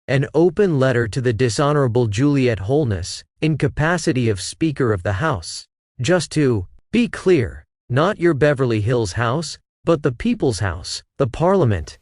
An open letter to the Dishonorable Juliet Holness, in capacity of Speaker of the House. Just to be clear, not your Beverly Hills house, but the People's House, the Parliament.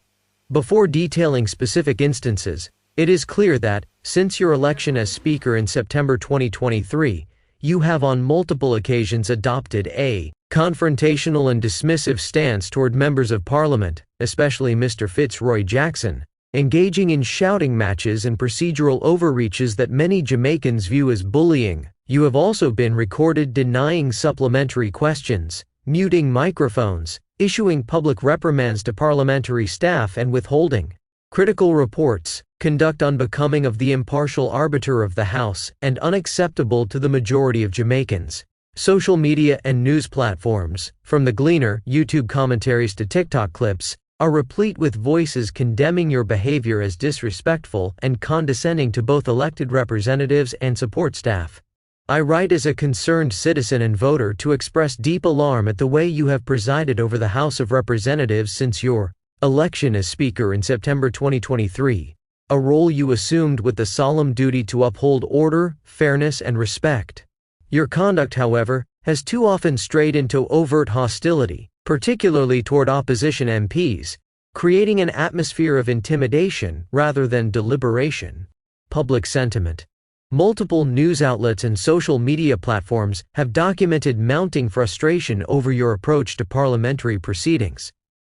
Before detailing specific instances, it is clear that, since your election as Speaker in September 2023, you have on multiple occasions adopted a confrontational and dismissive stance toward members of Parliament, especially Mr. Fitzroy Jackson, engaging in shouting matches and procedural overreaches that many Jamaicans view as bullying. You have also been recorded denying supplementary questions, muting microphones, issuing public reprimands to parliamentary staff and withholding critical reports, conduct unbecoming of the impartial arbiter of the House and unacceptable to the majority of Jamaicans. Social media and news platforms, from the Gleaner, YouTube commentaries to TikTok clips, are replete with voices condemning your behavior as disrespectful and condescending to both elected representatives and support staff. I write as a concerned citizen and voter to express deep alarm at the way you have presided over the House of Representatives since your election as Speaker in September 2023, a role you assumed with the solemn duty to uphold order, fairness, and respect. Your conduct, however, has too often strayed into overt hostility, particularly toward opposition MPs, creating an atmosphere of intimidation rather than deliberation. Public sentiment. Multiple news outlets and social media platforms have documented mounting frustration over your approach to parliamentary proceedings.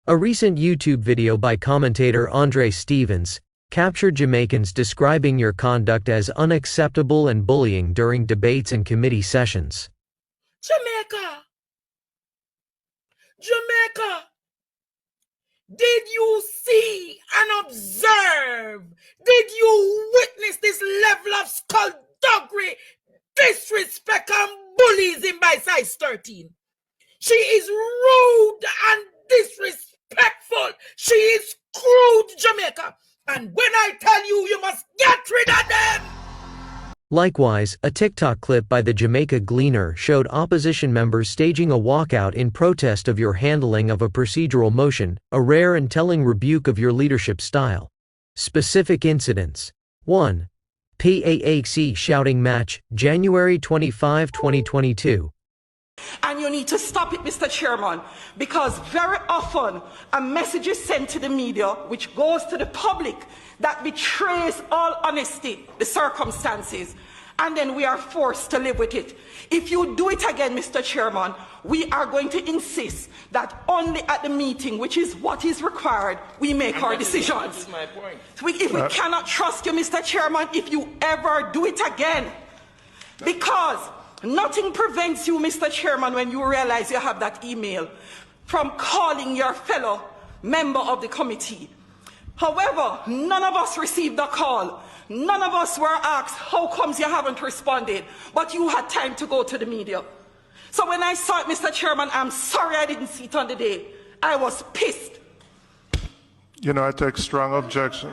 A recent YouTube video by commentator Andre Stevens captured Jamaicans describing your conduct as unacceptable and bullying during debates and committee sessions. Jamaica, did you see and observe? Did you witness this level of skullduggery, disrespect, and bullying by size 13? She is rude and disrespectful. She is crude, Jamaica. And when I tell you, you must get rid of them. Likewise, a TikTok clip by the Jamaica Gleaner showed opposition members staging a walkout in protest of your handling of a procedural motion, a rare and telling rebuke of your leadership style. Specific incidents. 1. PAAC shouting match, January 25, 2022. And you need to stop it, Mr. Chairman, because very often a message is sent to the media which goes to the public that betrays all honesty, the circumstances, and then we are forced to live with it. If you do it again, Mr. Chairman, we are going to insist that only at the meeting, which is what is required, we make our decisions. That is my point. If we cannot trust you, Mr. Chairman, if you ever do it again, because nothing prevents you, Mr. Chairman, when you realize you have that email, from calling your fellow member of the committee. However, none of us received the call. None of us were asked, how comes you haven't responded? But you had time to go to the media. So when I saw it, Mr. Chairman, I'm sorry I didn't see it on the day. I was pissed. You know, I take strong objection.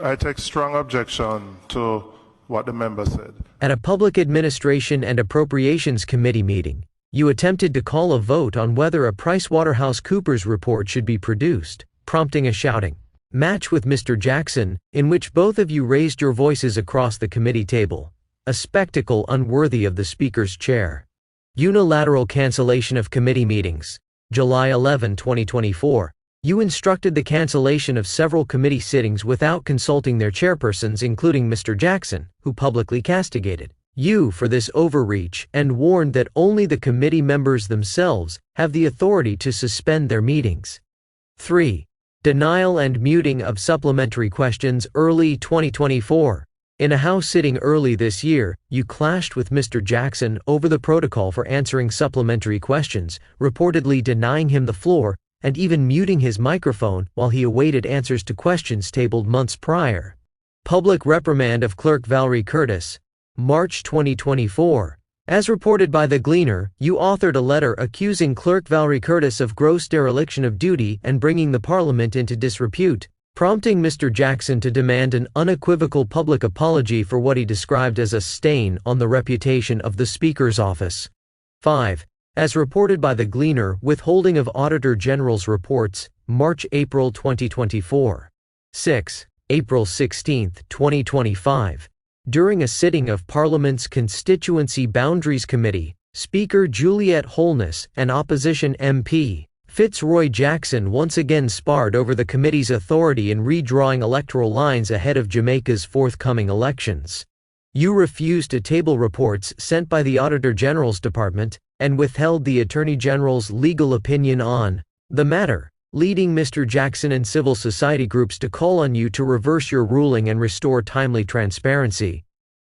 I take strong objection to what the member said. At a Public Administration and Appropriations Committee meeting, you attempted to call a vote on whether a PricewaterhouseCoopers report should be produced, prompting a shouting match with Mr. Jackson, in which both of you raised your voices across the committee table, a spectacle unworthy of the Speaker's chair. Unilateral cancellation of committee meetings. July 11, 2024. You instructed the cancellation of several committee sittings without consulting their chairpersons, including Mr. Jackson, who publicly castigated you for this overreach and warned that only the committee members themselves have the authority to suspend their meetings. 3. Denial and muting of supplementary questions early 2024. In a House sitting early this year, you clashed with Mr. Jackson over the protocol for answering supplementary questions, reportedly denying him the floor and even muting his microphone while he awaited answers to questions tabled months prior. Public reprimand of Clerk Valerie Curtis, March 2024. As reported by the Gleaner, you authored a letter accusing Clerk Valerie Curtis of gross dereliction of duty and bringing the Parliament into disrepute, prompting Mr. Jackson to demand an unequivocal public apology for what he described as a stain on the reputation of the Speaker's office. 5. As reported by the Gleaner, withholding of Auditor General's reports, March-April 2024. 6. April 16, 2025. During a sitting of Parliament's Constituency Boundaries Committee, Speaker Juliet Holness and opposition MP Fitzroy Jackson once again sparred over the committee's authority in redrawing electoral lines ahead of Jamaica's forthcoming elections. You refused to table reports sent by the Auditor General's Department and withheld the Attorney General's legal opinion on the matter, leading Mr. Jackson and civil society groups to call on you to reverse your ruling and restore timely transparency.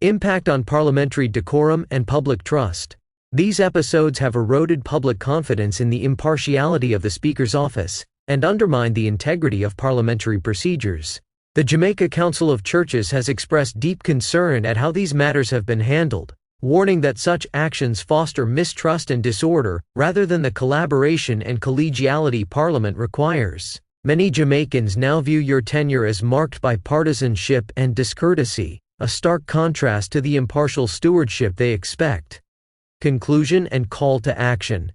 Impact on parliamentary decorum and public trust. These episodes have eroded public confidence in the impartiality of the Speaker's office and undermined the integrity of parliamentary procedures. The Jamaica Council of Churches has expressed deep concern at how these matters have been handled, warning that such actions foster mistrust and disorder rather than the collaboration and collegiality Parliament requires. Many Jamaicans now view your tenure as marked by partisanship and discourtesy, a stark contrast to the impartial stewardship they expect. Conclusion and call to action.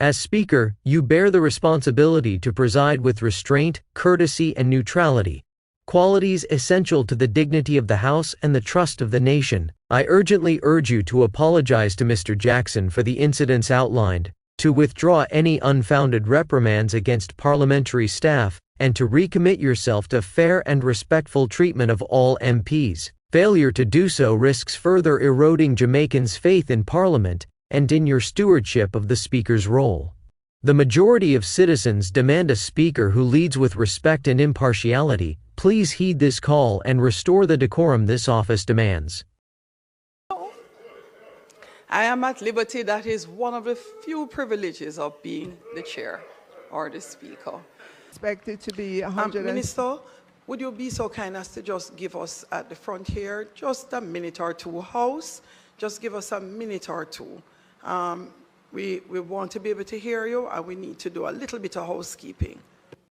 As Speaker, you bear the responsibility to preside with restraint, courtesy, and neutrality, qualities essential to the dignity of the House and the trust of the nation. I urgently urge you to apologize to Mr. Jackson for the incidents outlined, to withdraw any unfounded reprimands against parliamentary staff, and to recommit yourself to fair and respectful treatment of all MPs. Failure to do so risks further eroding Jamaicans' faith in Parliament and in your stewardship of the Speaker's role. The majority of citizens demand a Speaker who leads with respect and impartiality. Please heed this call and restore the decorum this office demands. I am at liberty. That is one of the few privileges of being the chair or the Speaker. Expected to be 100. Minister, would you be so kind as to just give us at the front here just a minute or two? House, just give us a minute or two. We want to be able to hear you, and we need to do a little bit of housekeeping.